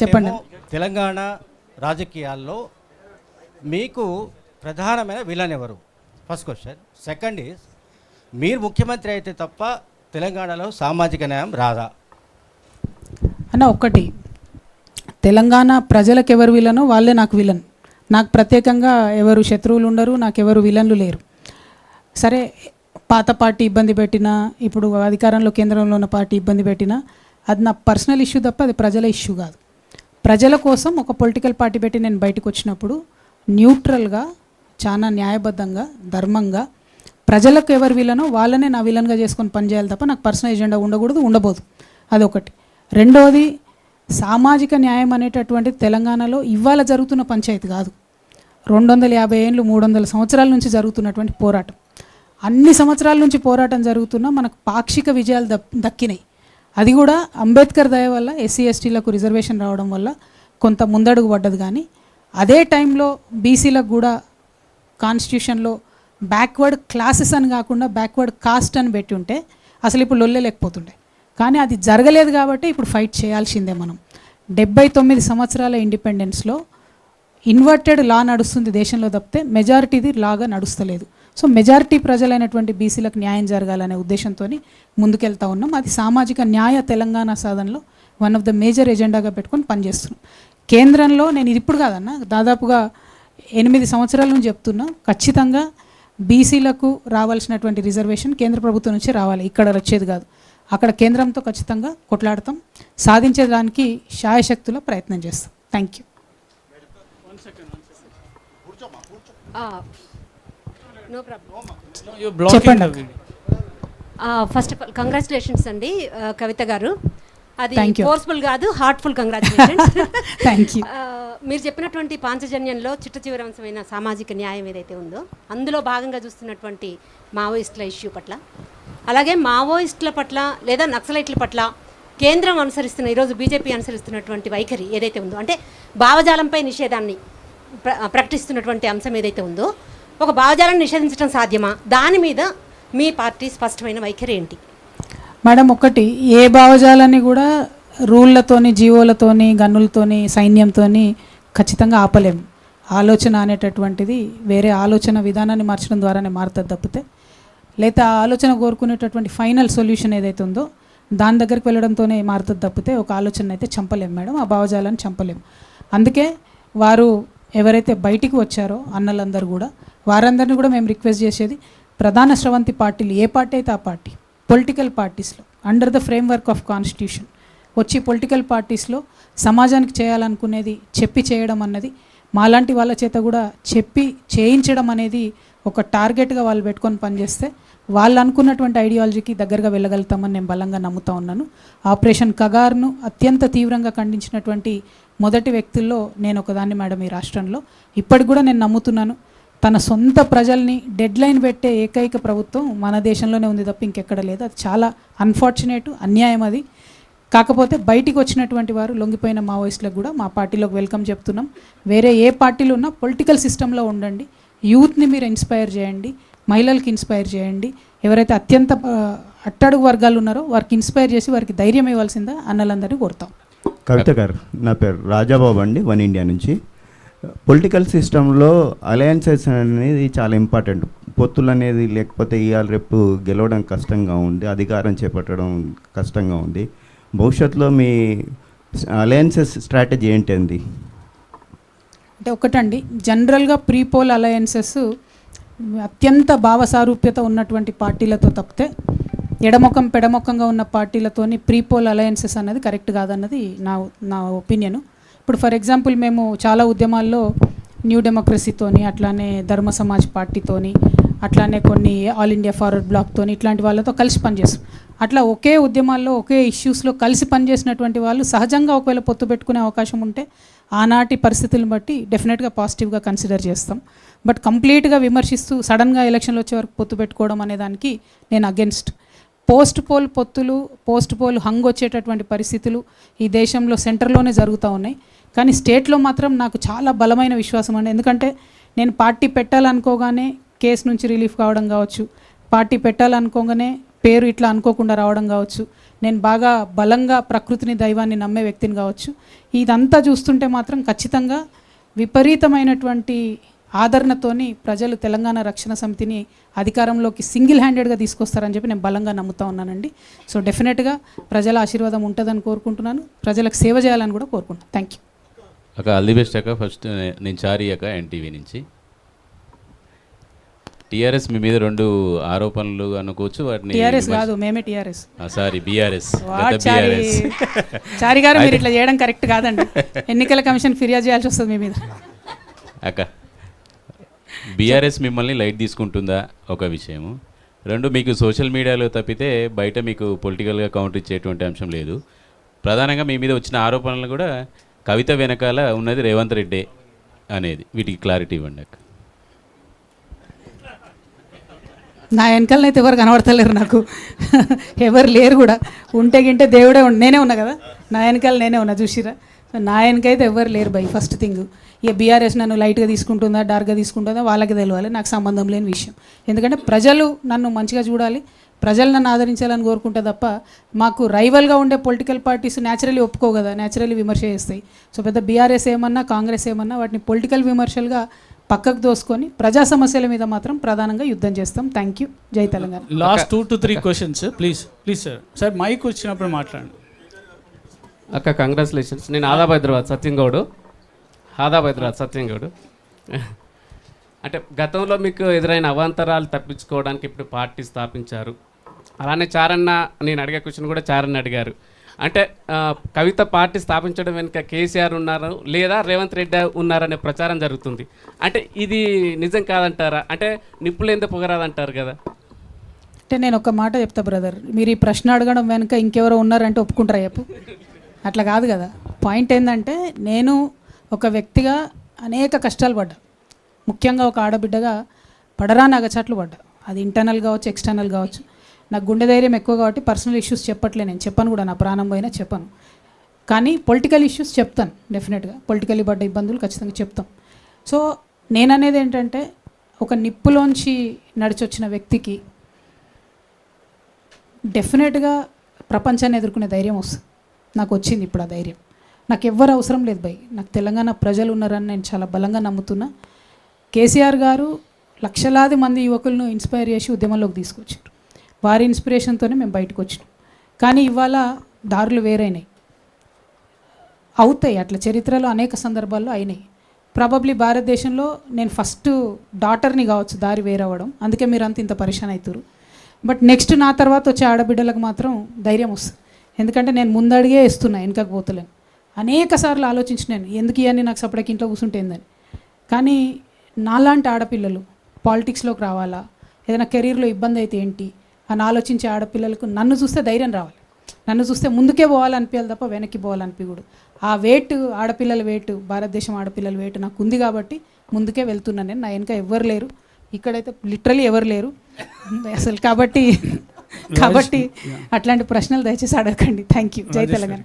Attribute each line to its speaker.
Speaker 1: చెప్పండి.
Speaker 2: తెలంగాణ రాజకీయాల్లో మీకు ప్రధానమైన విలన్ ఎవరు? First question. సెకండ్ ఈజ్, మీరు ముఖ్యమంత్రి అయితే తప్ప తెలంగాణలో సామాజిక న్యాయం రాదా?
Speaker 1: అన్న ఒక్కటి, తెలంగాణ ప్రజలకు ఎవరు విలనో వాళ్ళే నాకు విలన్. నాకు ప్రత్యేకంగా ఎవరు శత్రువులు ఉండరు, నాకెవరు విలన్లు లేరు. సరే, పాత పార్టీ ఇబ్బంది పెట్టినా, ఇప్పుడు అధికారంలో కేంద్రంలో ఉన్న పార్టీ ఇబ్బంది పెట్టినా, అది నా పర్సనల్ ఇష్యూ తప్ప అది ప్రజల ఇష్యూ కాదు. ప్రజల కోసం ఒక పొలిటికల్ పార్టీ పెట్టి నేను బయటకు వచ్చినప్పుడు న్యూట్రల్గా, చాలా న్యాయబద్ధంగా, ధర్మంగా ప్రజలకు ఎవరు విలనో వాళ్ళనే నా విలన్గా చేసుకొని పనిచేయాలి తప్ప నాకు పర్సనల్ ఎజెండా ఉండకూడదు, ఉండబోదు. అదొకటి. రెండవది, సామాజిక న్యాయం అనేటటువంటిది తెలంగాణలో ఇవాళ జరుగుతున్న పంచాయతీ కాదు. 250 ఏళ్ళు 300 సంవత్సరాల నుంచి జరుగుతున్నటువంటి పోరాటం. అన్ని సంవత్సరాల నుంచి పోరాటం జరుగుతున్నా మనకు పాక్షిక విజయాలు దక్కినాయి. అది కూడా అంబేద్కర్ దయ వల్ల, ఎస్సీ ఎస్టీలకు రిజర్వేషన్ రావడం వల్ల కొంత ముందడుగు పడ్డది. కానీ అదే టైంలో బీసీలకు కూడా కాన్స్టిట్యూషన్లో బ్యాక్వర్డ్ క్లాసెస్ అని కాకుండా బ్యాక్వర్డ్ కాస్ట్ అని పెట్టి ఉంటే అసలు ఇప్పుడు లొల్లే లేకపోతుండే. కానీ అది జరగలేదు కాబట్టి ఇప్పుడు ఫైట్ చేయాల్సిందే. మనం 79 సంవత్సరాల ఇండిపెండెన్స్లో ఇన్వర్టెడ్ లా నడుస్తుంది దేశంలో తప్పితే మెజారిటీది లాగా నడుస్తలేదు. సో మెజారిటీ ప్రజలైనటువంటి బీసీలకు న్యాయం జరగాలనే ఉద్దేశంతో ముందుకెళ్తా ఉన్నాం. అది సామాజిక న్యాయ తెలంగాణ సాధనలో వన్ ఆఫ్ ద మేజర్ ఎజెండాగా పెట్టుకొని పనిచేస్తున్నాం. కేంద్రంలో నేను ఇది ఇప్పుడు కాదన్నా, దాదాపుగా 8 సంవత్సరాల నుంచి చెప్తున్నా, ఖచ్చితంగా బీసీలకు రావాల్సినటువంటి రిజర్వేషన్ కేంద్ర ప్రభుత్వం నుంచి రావాలి, ఇక్కడ వచ్చేది కాదు. అక్కడ కేంద్రంతో ఖచ్చితంగా కొట్లాడతాం, సాధించేదానికి శాయశక్తుల ప్రయత్నం చేస్తాం. Thank you. చెప్పండి.
Speaker 3: ఫస్ట్ ఆఫ్ ఆల్ కంగ్రాచులేషన్స్ అండి కవిత గారు. అది ఫోర్స్ఫుల్ కాదు, హార్ట్ఫుల్ కంగ్రాచులేషన్స్.
Speaker 1: Thank you.
Speaker 3: మీరు చెప్పినటువంటి పాంచజన్యంలో చిట్ట చివరి అంశమైన సామాజిక న్యాయం ఏదైతే ఉందో అందులో భాగంగా చూస్తున్నటువంటి మావోయిస్టుల ఇష్యూ పట్ల, అలాగే మావోయిస్టుల పట్ల లేదా నక్సలైట్ల పట్ల కేంద్రం అనుసరిస్తున్న, ఈరోజు బీజేపీ అనుసరిస్తున్నటువంటి వైఖరి ఏదైతే ఉందో, అంటే భావజాలంపై నిషేధాన్ని ప్రకటిస్తున్నటువంటి అంశం ఏదైతే ఉందో, ఒక భావజాలాన్ని నిషేధించడం సాధ్యమా? దాని మీద మీ పార్టీ స్పష్టమైన వైఖరి ఏంటి?
Speaker 1: మేడం, ఒకటి, ఏ భావజాలాన్ని కూడా రూళ్ళతోని, జీవోలతోని, గన్నులతోని, సైన్యంతోని ఖచ్చితంగా ఆపలేము. ఆలోచన అనేటటువంటిది వేరే ఆలోచన విధానాన్ని మార్చడం ద్వారానే మారుతుంది తప్పితే, లేదా ఆ ఆలోచన కోరుకునేటటువంటి ఫైనల్ సొల్యూషన్ ఏదైతే ఉందో దాని దగ్గరికి వెళ్ళడంతోనే మారుతుంది తప్పితే ఒక ఆలోచన అయితే చంపలేము మేడం, ఆ భావజాలాన్ని చంపలేము. అందుకే వారు ఎవరైతే బయటికి వచ్చారో అన్నలందరూ కూడా, వారందరినీ కూడా మేము రిక్వెస్ట్ చేసేది, ప్రధాన స్రవంతి పార్టీలు ఏ పార్టీ అయితే ఆ పార్టీ, పొలిటికల్ పార్టీస్లో under the framework of constitution వచ్చి పొలిటికల్ పార్టీస్లో సమాజానికి చేయాలనుకునేది చెప్పి చేయడం అన్నది, మాలాంటి వాళ్ళ చేత కూడా చెప్పి చేయించడం అనేది ఒక టార్గెట్గా వాళ్ళు పెట్టుకొని పనిచేస్తే వాళ్ళు అనుకున్నటువంటి ఐడియాలజీకి దగ్గరగా వెళ్ళగలుగుతామని నేను బలంగా నమ్ముతా ఉన్నాను. ఆపరేషన్ కగార్ను అత్యంత తీవ్రంగా ఖండించినటువంటి మొదటి వ్యక్తుల్లో నేను ఒకదాన్ని మేడం. ఈ రాష్ట్రంలో ఇప్పటికి కూడా నేను నమ్ముతున్నాను, తన సొంత ప్రజల్ని డెడ్ లైన్ పెట్టే ఏకైక ప్రభుత్వం మన దేశంలోనే ఉంది తప్ప ఇంకెక్కడ లేదు. అది చాలా అన్ఫార్చునేట్, అన్యాయం అది. కాకపోతే బయటికి వచ్చినటువంటి వారు లొంగిపోయిన మావోయిస్టులకు కూడా మా పార్టీలోకి వెల్కమ్ చెప్తున్నాం. వేరే ఏ పార్టీలు ఉన్నా పొలిటికల్ సిస్టంలో ఉండండి, యూత్ని మీరు ఇన్స్పైర్ చేయండి, మహిళలకి ఇన్స్పైర్ చేయండి. ఎవరైతే అత్యంత అట్టడుగు వర్గాలు ఉన్నారో వారికి ఇన్స్పైర్ చేసి వారికి ధైర్యం ఇవ్వాల్సిందా అన్నలందరినీ కోరుతాం.
Speaker 4: కవిత గారు, నా పేరు రాజాబాబు అండి, వన్ ఇండియా నుంచి. పొలిటికల్ సిస్టంలో అలయన్సెస్ అనేది చాలా ఇంపార్టెంట్. పొత్తులు అనేది లేకపోతే ఇవాళ రేపు గెలవడం కష్టంగా ఉంది, అధికారం చేపట్టడం కష్టంగా ఉంది. భవిష్యత్తులో మీ అలయన్సెస్ స్ట్రాటజీ ఏంటండి?
Speaker 1: అంటే ఒకటండి, జనరల్గా ప్రీపోల్ అలయన్సెస్ అత్యంత భావసారూప్యత ఉన్నటువంటి పార్టీలతో తప్పితే ఎడమొఖం పెడమొఖంగా ఉన్న పార్టీలతోని ప్రీపోల్ అలయన్సెస్ అనేది కరెక్ట్ కాదన్నది నా ఒపీనియను. ఇప్పుడు ఫర్ ఎగ్జాంపుల్ మేము చాలా ఉద్యమాల్లో న్యూ డెమోక్రసీతోని, అట్లానే ధర్మ సమాజ్ పార్టీతోని, అట్లానే కొన్ని ఆల్ ఇండియా ఫార్వర్డ్ బ్లాక్తోని ఇట్లాంటి వాళ్ళతో కలిసి పనిచేస్తాం. అట్లా ఒకే ఉద్యమాల్లో ఒకే ఇష్యూస్లో కలిసి పనిచేసినటువంటి వాళ్ళు సహజంగా ఒకవేళ పొత్తు పెట్టుకునే అవకాశం ఉంటే ఆనాటి పరిస్థితులను బట్టి డెఫినెట్గా పాజిటివ్గా కన్సిడర్ చేస్తాం. బట్ కంప్లీట్గా విమర్శిస్తూ సడన్గా ఎలక్షన్లు వచ్చే వరకు పొత్తు పెట్టుకోవడం అనే దానికి నేను అగెన్స్ట్. పోస్ట్ పోల్ పొత్తులు, పోస్ట్ పోల్ హంగ్ వచ్చేటటువంటి పరిస్థితులు ఈ దేశంలో సెంటర్లోనే జరుగుతూ ఉన్నాయి. కానీ స్టేట్లో మాత్రం నాకు చాలా బలమైన విశ్వాసం అండి. ఎందుకంటే నేను పార్టీ పెట్టాలనుకోగానే కేసు నుంచి రిలీఫ్ కావడం కావచ్చు, పార్టీ పెట్టాలనుకోగానే పేరు ఇట్లా అనుకోకుండా రావడం కావచ్చు, నేను బాగా బలంగా ప్రకృతిని దైవాన్ని నమ్మే వ్యక్తిని కావచ్చు, ఇదంతా చూస్తుంటే మాత్రం ఖచ్చితంగా విపరీతమైనటువంటి ఆదరణతోని ప్రజలు తెలంగాణ రక్షణ సమితిని అధికారంలోకి సింగిల్ హ్యాండెడ్గా తీసుకొస్తారని చెప్పి నేను బలంగా నమ్ముతా ఉన్నానండి. సో డెఫినెట్గా ప్రజల ఆశీర్వాదం ఉంటుందని కోరుకుంటున్నాను, ప్రజలకు సేవ చేయాలని కూడా కోరుకుంటున్నాను. థ్యాంక్ యూ
Speaker 5: అక్క. ఆల్ ది బెస్ట్ అక్క. ఫస్ట్ నేను చారి అక్క, ఎన్టీవీ నుంచి. టీఆర్ఎస్ మీ మీద 2 ఆరోపణలు అనుకోవచ్చు. వాటిని
Speaker 1: టీఆర్ఎస్ కాదు, మేమే టీఆర్ఎస్.
Speaker 5: Sorry, BRS.
Speaker 1: చారి గారు మీరు ఇట్లా చేయడం కరెక్ట్ కాదండి. ఎన్నికల కమిషన్ ఫిర్యాదు చేయాల్సి వస్తుంది మీ మీద.
Speaker 5: అక్క, బీఆర్ఎస్ మిమ్మల్ని లైట్ తీసుకుంటుందా ఒక విషయము. 2, మీకు సోషల్ మీడియాలో తప్పితే బయట మీకు పొలిటికల్గా కౌంటర్ ఇచ్చేటువంటి అంశం లేదు. ప్రధానంగా మీ మీద వచ్చిన ఆరోపణలు కూడా కవిత వెనకాల ఉన్నది రేవంత్ రెడ్డి అనేది, వీటికి క్లారిటీ ఇవ్వండి అక్క.
Speaker 1: నా వెనకాలనైతే ఎవరు కనబడతలేరు నాకు, ఎవరు లేరు కూడా. ఉంటే గింటే దేవుడే నేనే ఉన్నా కదా, నా వెనకాల నేనే ఉన్నా, చూసిరా. నా వెనకైతే ఎవరు లేరు బై. ఫస్ట్ థింగ్, ఇక బీఆర్ఎస్ నన్ను లైట్గా తీసుకుంటుందా డార్క్గా తీసుకుంటుందా వాళ్ళకి తెలియాలి, నాకు సంబంధం లేని విషయం. ఎందుకంటే ప్రజలు నన్ను మంచిగా చూడాలి, ప్రజలు నన్ను ఆదరించాలని కోరుకుంటే తప్ప మాకు రైవల్గా ఉండే పొలిటికల్ పార్టీస్ న్యాచురల్లీ ఒప్పుకో కదా, న్యాచురల్లీ విమర్శ చేస్తాయి. సో పెద్ద బీఆర్ఎస్ ఏమన్నా కాంగ్రెస్ ఏమన్నా వాటిని పొలిటికల్ విమర్శలుగా పక్కకు దోసుకొని ప్రజా సమస్యల మీద మాత్రం ప్రధానంగా యుద్ధం చేస్తాం. Thank you. జై Telangana.
Speaker 6: Last 2 to 3 questions please sir. Sir mike వచ్చినప్పుడు మాట్లాడండి.
Speaker 7: అక్క కంగ్రాచులేషన్స్. నేను ఆదాబైద్రాబాద్ సత్యంగౌడు. అంటే గతంలో మీకు ఎదురైన అవాంతరాలు తప్పించుకోవడానికి ఇప్పుడు పార్టీ స్థాపించారు. అలానే చారన్న, నేను అడిగే క్వశ్చన్ కూడా చారన్న అడిగారు. అంటే కవిత పార్టీ స్థాపించడం వెనుక కేసీఆర్ ఉన్నారు లేదా రేవంత్ రెడ్డి ఉన్నారనే ప్రచారం జరుగుతుంది. అంటే ఇది నిజం కాదంటారా? అంటే నిప్పులేందే పొగరాదంటారు కదా.
Speaker 1: అంటే నేను ఒక మాట చెప్తా బ్రదర్, మీరు ఈ ప్రశ్న అడగడం వెనుక ఇంకెవరో ఉన్నారంటే ఒప్పుకుంటారా చెప్పు? అట్లా కాదు కదా. పాయింట్ ఏంటంటే నేను ఒక వ్యక్తిగా అనేక కష్టాలు పడ్డా, ముఖ్యంగా ఒక ఆడబిడ్డగా పడరాని అగచాట్లు పడ్డా. అది ఇంటర్నల్ కావచ్చు, ఎక్స్టర్నల్ కావచ్చు. నాకు గుండె ధైర్యం ఎక్కువ కాబట్టి పర్సనల్ ఇష్యూస్ చెప్పట్లే, నేను చెప్పను కూడా, నా ప్రాణం పోయినా చెప్పను. కానీ పొలిటికల్ ఇష్యూస్ చెప్తాను డెఫినెట్గా, పొలిటికల్లీ పడ్డ ఇబ్బందులు ఖచ్చితంగా చెప్తాం. సో నేననేది ఏంటంటే ఒక నిప్పులోంచి నడిచొచ్చిన వ్యక్తికి డెఫినెట్గా ప్రపంచాన్ని ఎదుర్కొనే ధైర్యం వస్తుంది. నాకు వచ్చింది ఇప్పుడు ఆ ధైర్యం. నాకు ఎవ్వరు అవసరం లేదు భయ్, నాకు తెలంగాణ ప్రజలు ఉన్నారని నేను చాలా బలంగా నమ్ముతున్నా. కేసీఆర్ గారు లక్షలాది మంది యువకులను ఇన్స్పైర్ చేసి ఉద్యమంలోకి తీసుకొచ్చారు. వారి ఇన్స్పిరేషన్తోనే మేము బయటకు వచ్చినాం. కానీ ఇవాళ దారులు వేరైనాయి, అవుతాయి, అట్లా చరిత్రలో అనేక సందర్భాల్లో అయినాయి. ప్రాబబ్లీ భారతదేశంలో నేను ఫస్ట్ డాటర్ని కావచ్చు దారి వేరవ్వడం, అందుకే మీరు అంత ఇంత పరిశాన్ అవుతారు. బట్ నెక్స్ట్ నా తర్వాత వచ్చే ఆడబిడ్డలకు మాత్రం ధైర్యం వస్తుంది. ఎందుకంటే నేను ముందడిగే ఇస్తున్నా, వెనకకు పోతలేను. అనేక సార్లు ఆలోచించినాను ఎందుకు ఇవన్నీ నాకు సపరేట్ ఇంట్లో కూర్చుంటేందని. కానీ నాలాంటి ఆడపిల్లలు పాలిటిక్స్లోకి రావాలా, ఏదైనా కెరీర్లో ఇబ్బంది అయితే ఏంటి అని ఆలోచించే ఆడపిల్లలకు నన్ను చూస్తే ధైర్యం రావాలి, నన్ను చూస్తే ముందుకే పోవాలనిపించాలి తప్ప వెనక్కి పోవాలనిపించకూడదు. ఆ వెయిట్, ఆడపిల్లల వెయిట్, భారతదేశం ఆడపిల్లల వెయిట్ నాకు ఉంది కాబట్టి ముందుకే వెళ్తున్నాను నేను. నా వెనక ఎవరు లేరు, ఇక్కడైతే లిటరలీ ఎవరు లేరు అసలు. కాబట్టి అట్లాంటి ప్రశ్నలు దయచేసి అడగండి. Thank you. జై తెలంగాణ.